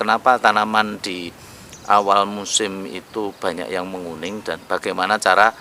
kenapa tanaman di awal musim itu banyak yang menguning dan bagaimana cara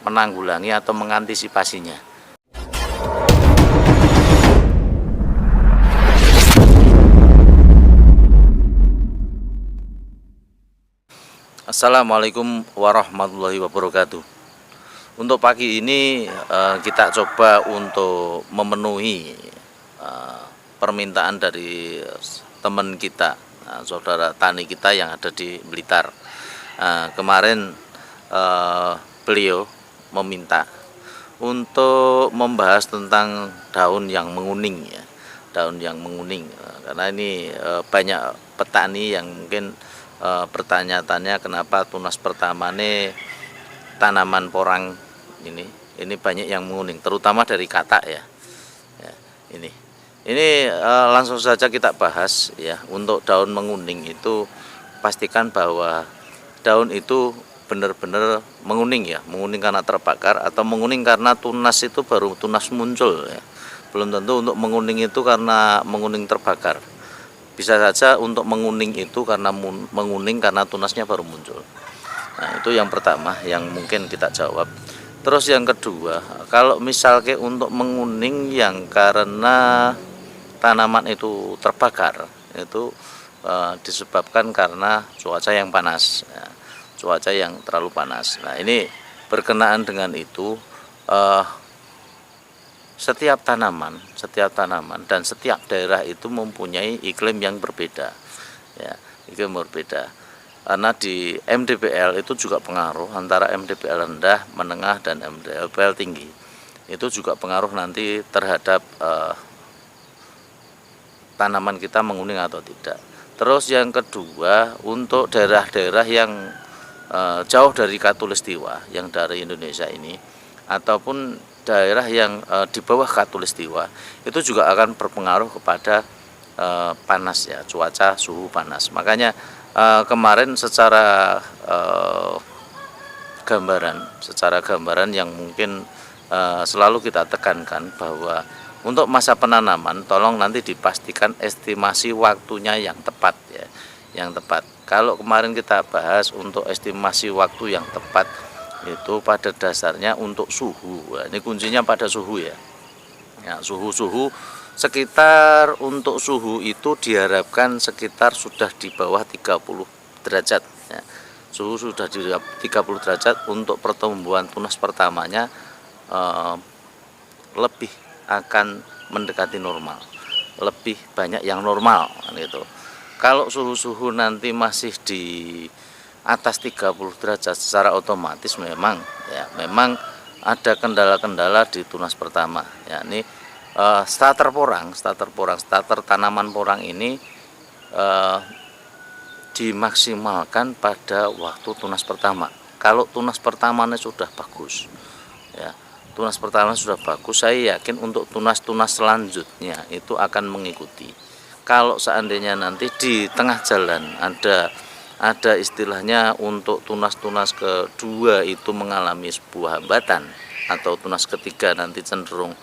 menanggulangi atau mengantisipasinya. Assalamualaikum warahmatullahi wabarakatuh. Untuk pagi ini kita coba untuk memenuhi permintaan dari teman kita, saudara tani kita yang ada di Blitar. Kemarin beliau meminta untuk membahas tentang daun yang menguning ya, daun yang menguning. Karena ini banyak petani yang mungkin bertanya-tanya kenapa tunas pertama ini tanaman porang ini banyak yang menguning, terutama dari katak ya. Ini langsung saja kita bahas ya. Untuk daun menguning itu pastikan bahwa daun itu benar-benar menguning ya, menguning karena terbakar atau menguning karena tunas itu baru tunas muncul ya. Belum tentu untuk menguning itu karena menguning terbakar. Bisa saja untuk menguning itu karena menguning karena tunasnya baru muncul. Nah, itu yang pertama yang mungkin kita jawab. Terus yang kedua, kalau misalnya untuk menguning yang karena tanaman itu terbakar, itu disebabkan karena cuaca yang panas, ya, cuaca yang terlalu panas. Nah, ini berkenaan dengan itu, setiap tanaman dan setiap daerah itu mempunyai iklim yang berbeda, ya, iklim berbeda. Karena di MDPL itu juga pengaruh antara MDPL rendah, menengah, dan MDPL tinggi. Itu juga pengaruh nanti terhadap tanaman kita menguning atau tidak. Terus yang kedua, untuk daerah-daerah yang jauh dari Khatulistiwa, yang dari Indonesia ini, ataupun daerah yang di bawah Khatulistiwa, itu juga akan berpengaruh kepada panas ya, cuaca suhu panas. Makanya kemarin secara gambaran yang mungkin selalu kita tekankan bahwa untuk masa penanaman tolong nanti dipastikan estimasi waktunya yang tepat ya, yang tepat. Kalau kemarin kita bahas untuk estimasi waktu yang tepat itu pada dasarnya untuk suhu. Nah, ini kuncinya pada suhu ya. Ya, suhu sekitar untuk suhu itu diharapkan sekitar sudah di bawah 30 derajat ya. Suhu sudah di 30 derajat untuk pertumbuhan tunas pertamanya lebih akan mendekati normal, lebih banyak yang normal gitu. Kalau suhu nanti masih di atas 30 derajat secara otomatis memang ada kendala-kendala di tunas pertama ya. Ini starter tanaman porang ini dimaksimalkan pada waktu tunas pertama. Kalau tunas pertamanya sudah bagus ya, tunas pertama sudah bagus, saya yakin untuk tunas-tunas selanjutnya itu akan mengikuti. Kalau seandainya nanti di tengah jalan ada istilahnya untuk tunas-tunas kedua itu mengalami sebuah hambatan, atau tunas ketiga nanti cenderung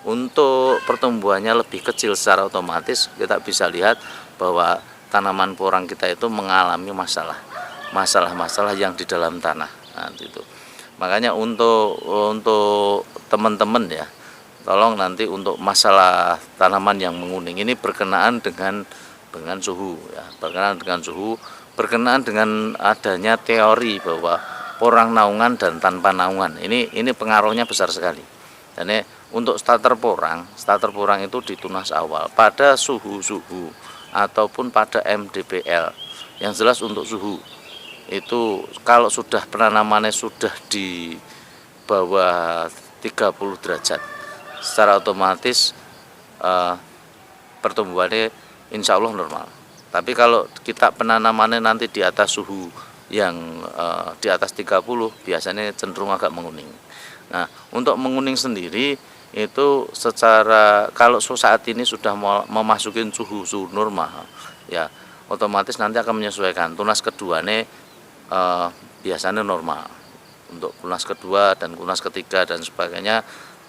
untuk pertumbuhannya lebih kecil, secara otomatis kita bisa lihat bahwa tanaman porang kita itu mengalami masalah yang di dalam tanah. Nah, itu. Makanya untuk teman-teman ya, tolong nanti untuk masalah tanaman yang menguning ini berkenaan dengan suhu ya, berkenaan dengan adanya teori bahwa porang naungan dan tanpa naungan. Ini pengaruhnya besar sekali. Dan untuk starter porang itu di tunas awal pada suhu ataupun pada MDPL. Yang jelas untuk suhu itu kalau sudah penanamannya sudah di bawah 30 derajat secara otomatis pertumbuhannya insya Allah normal. Tapi kalau kita penanamannya nanti di atas suhu yang di atas 30 biasanya cenderung agak menguning. Nah, untuk menguning sendiri itu secara kalau saat ini sudah memasuki suhu normal ya, otomatis nanti akan menyesuaikan. Tunas keduanya biasanya normal. Untuk tunas kedua dan tunas ketiga dan sebagainya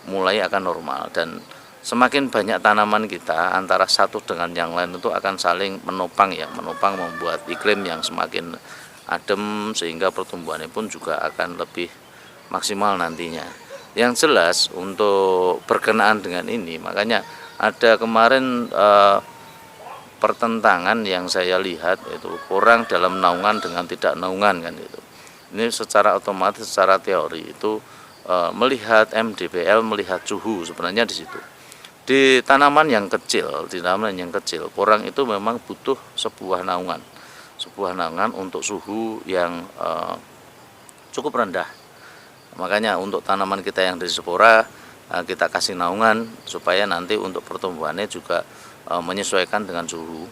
mulai akan normal, dan semakin banyak tanaman kita antara satu dengan yang lain itu akan saling menopang ya, menopang membuat iklim yang semakin adem sehingga pertumbuhannya pun juga akan lebih maksimal nantinya. Yang jelas untuk berkenaan dengan ini, makanya ada kemarin pertentangan yang saya lihat itu orang dalam naungan dengan tidak naungan kan itu. Ini secara otomatis, secara teori itu melihat MDPL, melihat suhu sebenarnya di situ. Di tanaman yang kecil, orang itu memang butuh sebuah naungan untuk suhu yang cukup rendah. Makanya untuk tanaman kita yang dari spora kita kasih naungan supaya nanti untuk pertumbuhannya juga menyesuaikan dengan suhu.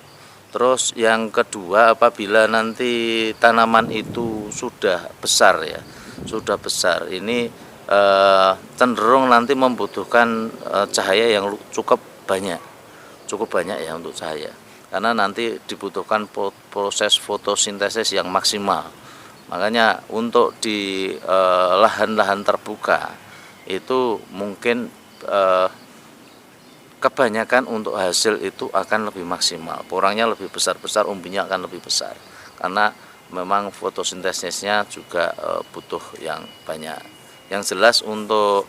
Terus yang kedua, apabila nanti tanaman itu sudah besar ya, ini cenderung nanti membutuhkan cahaya yang cukup banyak ya untuk cahaya, karena nanti dibutuhkan proses fotosintesis yang maksimal. Makanya untuk di lahan-lahan terbuka itu mungkin kebanyakan untuk hasil itu akan lebih maksimal, porangnya lebih besar-besar, umbinya akan lebih besar, karena memang fotosintesisnya juga butuh yang banyak. Yang jelas untuk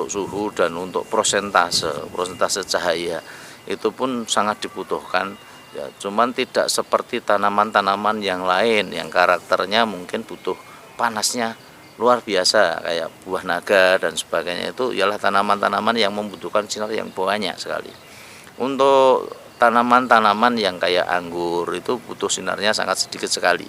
suhu dan untuk persentase cahaya itu pun sangat dibutuhkan ya, cuman tidak seperti tanaman-tanaman yang lain yang karakternya mungkin butuh panasnya luar biasa kayak buah naga dan sebagainya. Itu ialah tanaman-tanaman yang membutuhkan sinar yang banyak sekali. Untuk tanaman-tanaman yang kayak anggur itu butuh sinarnya sangat sedikit sekali.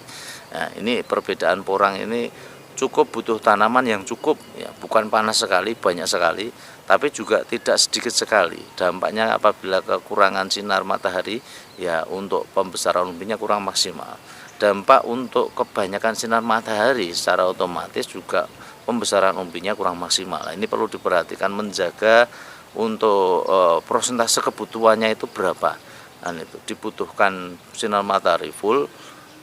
Nah, ini perbedaan porang ini cukup butuh tanaman yang cukup ya, bukan panas sekali, banyak sekali, tapi juga tidak sedikit sekali. Dampaknya apabila kekurangan sinar matahari ya untuk pembesaran umbinya kurang maksimal. Dampak untuk kebanyakan sinar matahari secara otomatis juga pembesaran umbinya kurang maksimal. Ini perlu diperhatikan, menjaga untuk persentase kebutuhannya itu berapa. Dan itu dibutuhkan sinar matahari full.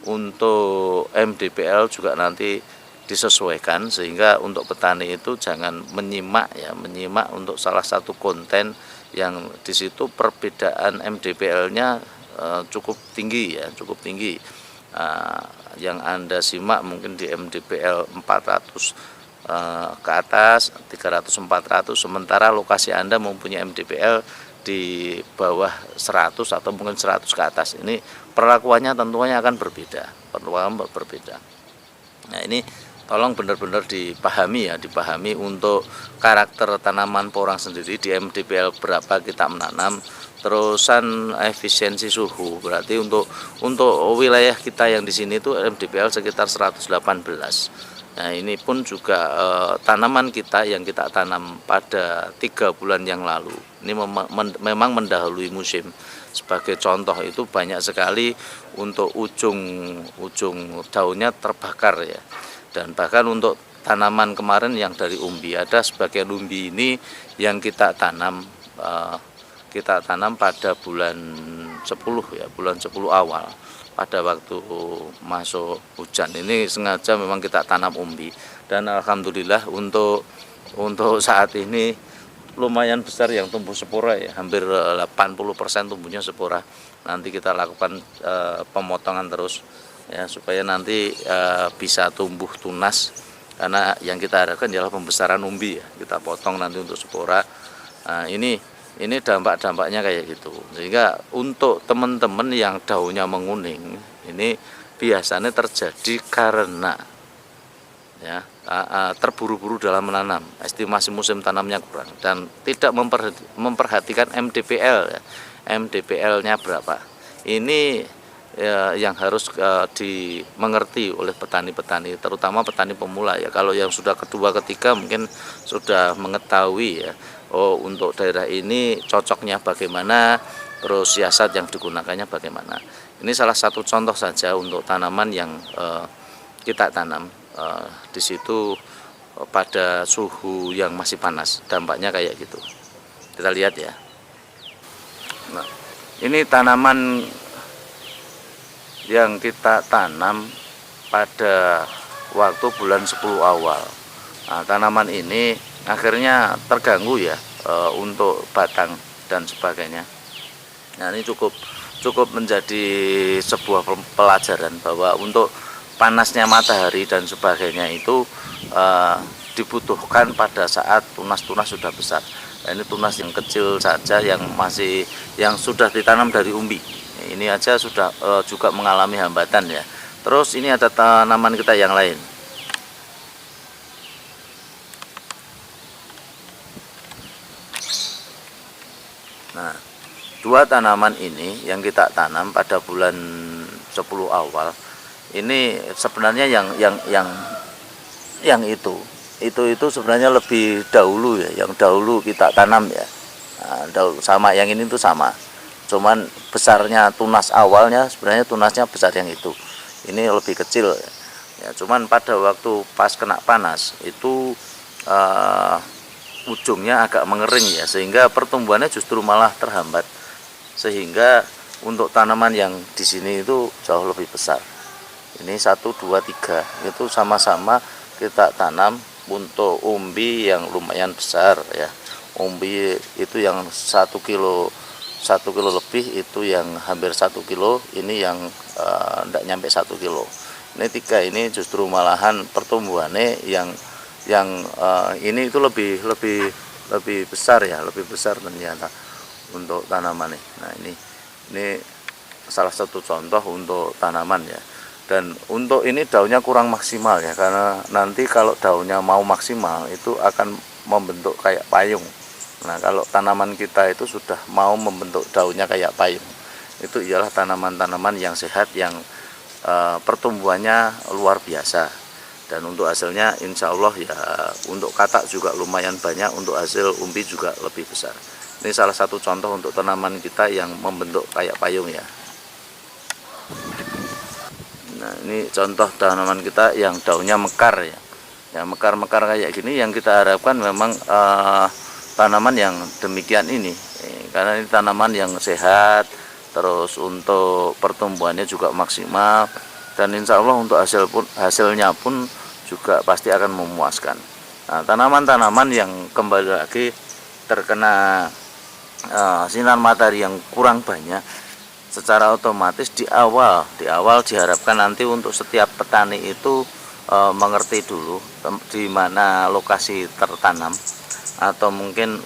Untuk MDPL juga nanti disesuaikan, sehingga untuk petani itu jangan menyimak untuk salah satu konten yang di situ perbedaan MDPL-nya cukup tinggi. Yang Anda simak mungkin di MDPL 400 ke atas, 300-400, sementara lokasi Anda mempunyai MDPL di bawah 100 atau mungkin 100 ke atas. Ini perlakuannya tentunya akan berbeda. Nah, ini tolong benar-benar dipahami untuk karakter tanaman porang sendiri di MDPL berapa kita menanam. Terusan efisiensi suhu, berarti untuk wilayah kita yang di sini itu MDPL sekitar 118. Nah, ini pun juga tanaman kita yang kita tanam pada 3 bulan yang lalu ini memang mendahului musim. Sebagai contoh itu banyak sekali untuk ujung daunnya terbakar ya. Dan bahkan untuk tanaman kemarin yang dari umbi, ada sebagian umbi ini yang kita tanam pada bulan 10 ya, bulan 10 awal pada waktu masuk hujan. Ini sengaja memang kita tanam umbi, dan alhamdulillah untuk saat ini lumayan besar yang tumbuh spora ya, hampir 80% tumbuhnya spora. Nanti kita lakukan pemotongan terus ya, supaya nanti bisa tumbuh tunas, karena yang kita harapkan adalah pembesaran umbi ya, kita potong nanti untuk spora. Nah, ini dampak-dampaknya kayak gitu. Sehingga untuk teman-teman yang daunnya menguning, ini biasanya terjadi karena ya terburu-buru dalam menanam, estimasi musim tanamnya kurang, dan tidak memperhatikan MDPL ya. MDPL-nya berapa. Ini ya, yang harus dimengerti oleh petani-petani, terutama petani pemula ya. Kalau yang sudah kedua ketiga mungkin sudah mengetahui ya, oh untuk daerah ini cocoknya bagaimana, terus siasat yang digunakannya bagaimana. Ini salah satu contoh saja untuk tanaman yang kita tanam di situ pada suhu yang masih panas, dampaknya kayak gitu. Kita lihat ya. Nah, ini tanaman yang kita tanam pada waktu bulan 10 awal. Nah, tanaman ini akhirnya terganggu ya untuk batang dan sebagainya. Nah, ini cukup menjadi sebuah pelajaran bahwa untuk panasnya matahari dan sebagainya itu dibutuhkan pada saat tunas-tunas sudah besar. Nah, ini tunas yang kecil saja yang sudah ditanam dari umbi. Ini aja sudah juga mengalami hambatan ya. Terus ini ada tanaman kita yang lain. Nah, dua tanaman ini yang kita tanam pada bulan 10 awal ini sebenarnya yang itu sebenarnya lebih dahulu ya, yang dahulu kita tanam ya. Nah, dahulu sama yang ini tuh sama, cuman besarnya tunas awalnya sebenarnya tunasnya besar yang itu, ini lebih kecil ya. Cuman pada waktu pas kena panas itu ujungnya agak mengering ya, sehingga pertumbuhannya justru malah terhambat, sehingga untuk tanaman yang di sini itu jauh lebih besar. Ini 1, 2, 3 itu sama-sama kita tanam untuk umbi yang lumayan besar ya. Umbi itu yang 1 kilo lebih, itu yang hampir 1 kilo, ini yang tidak nyampe 1 kilo. Ini 3 ini justru malahan pertumbuhannya yang ini itu lebih besar ya, lebih besar ternyata untuk tanaman ini. Nah, ini salah satu contoh untuk tanaman ya. Dan untuk ini daunnya kurang maksimal ya, karena nanti kalau daunnya mau maksimal itu akan membentuk kayak payung. Nah, kalau tanaman kita itu sudah mau membentuk daunnya kayak payung, itu ialah tanaman-tanaman yang sehat, yang pertumbuhannya luar biasa. Dan untuk hasilnya insya Allah ya, untuk katak juga lumayan banyak, untuk hasil umbi juga lebih besar. Ini salah satu contoh untuk tanaman kita yang membentuk kayak payung ya. Nah, ini contoh tanaman kita yang daunnya mekar ya. Ya, mekar-mekar kayak gini yang kita harapkan memang tanaman yang demikian ini. Karena ini tanaman yang sehat, terus untuk pertumbuhannya juga maksimal, dan insya Allah untuk hasilnya pun juga pasti akan memuaskan. Nah, tanaman-tanaman yang kembali lagi terkena sinar matahari yang kurang banyak, secara otomatis di awal diharapkan nanti untuk setiap petani itu mengerti dulu di mana lokasi tertanam, atau mungkin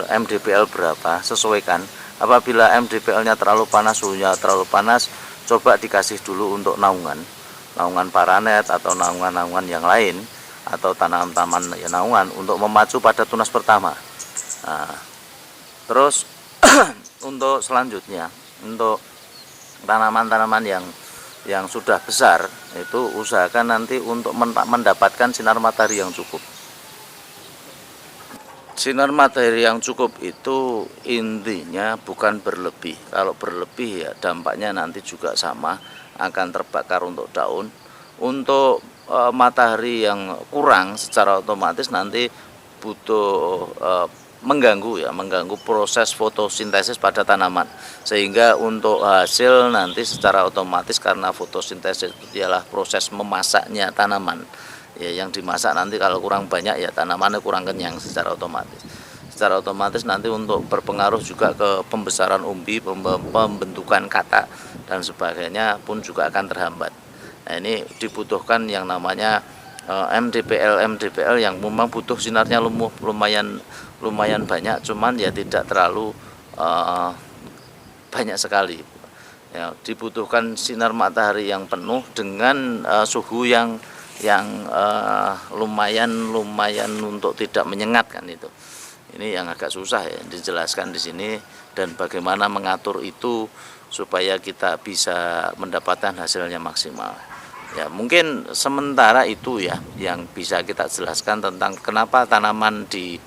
MDPL berapa, sesuaikan. Apabila MDPL-nya terlalu panas, suhunya terlalu panas, coba dikasih dulu untuk naungan paranet atau naungan yang lain, atau tanaman ya, naungan untuk memacu pada tunas pertama. Nah, terus untuk selanjutnya, untuk tanaman-tanaman yang sudah besar itu usahakan nanti untuk mendapatkan sinar matahari yang cukup. Sinar matahari yang cukup itu intinya bukan berlebih. Kalau berlebih ya dampaknya nanti juga sama, akan terbakar untuk daun. Untuk matahari yang kurang secara otomatis nanti butuh mengganggu proses fotosintesis pada tanaman, sehingga untuk hasil nanti secara otomatis, karena fotosintesis itu adalah proses memasaknya tanaman ya, yang dimasak nanti kalau kurang banyak ya tanamannya kurang kenyang secara otomatis nanti untuk berpengaruh juga ke pembesaran umbi, pembentukan katak dan sebagainya pun juga akan terhambat. Nah, ini dibutuhkan yang namanya MDPL yang memang butuh sinarnya lumayan banyak, cuman ya tidak terlalu banyak sekali ya. Dibutuhkan sinar matahari yang penuh dengan suhu yang lumayan untuk tidak menyengat kan itu. Ini yang agak susah ya dijelaskan di sini, dan bagaimana mengatur itu supaya kita bisa mendapatkan hasilnya maksimal. Ya, mungkin sementara itu ya yang bisa kita jelaskan tentang kenapa tanaman di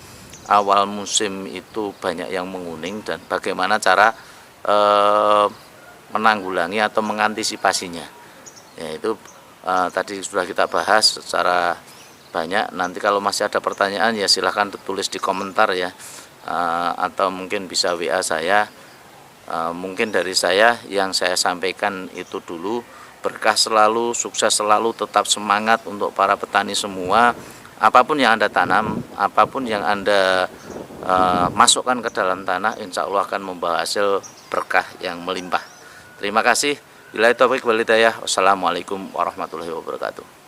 awal musim itu banyak yang menguning, dan bagaimana cara menanggulangi atau mengantisipasinya. Ya, itu tadi sudah kita bahas secara banyak. Nanti kalau masih ada pertanyaan ya silahkan tulis di komentar ya, atau mungkin bisa WA saya. Mungkin dari saya yang saya sampaikan itu dulu. Berkah selalu, sukses selalu, tetap semangat untuk para petani semua. Apapun yang Anda tanam, apapun yang Anda masukkan ke dalam tanah, insya Allah akan membawa hasil berkah yang melimpah. Terima kasih. Billahi taufiq wal hidayah. Wassalamualaikum warahmatullahi wabarakatuh.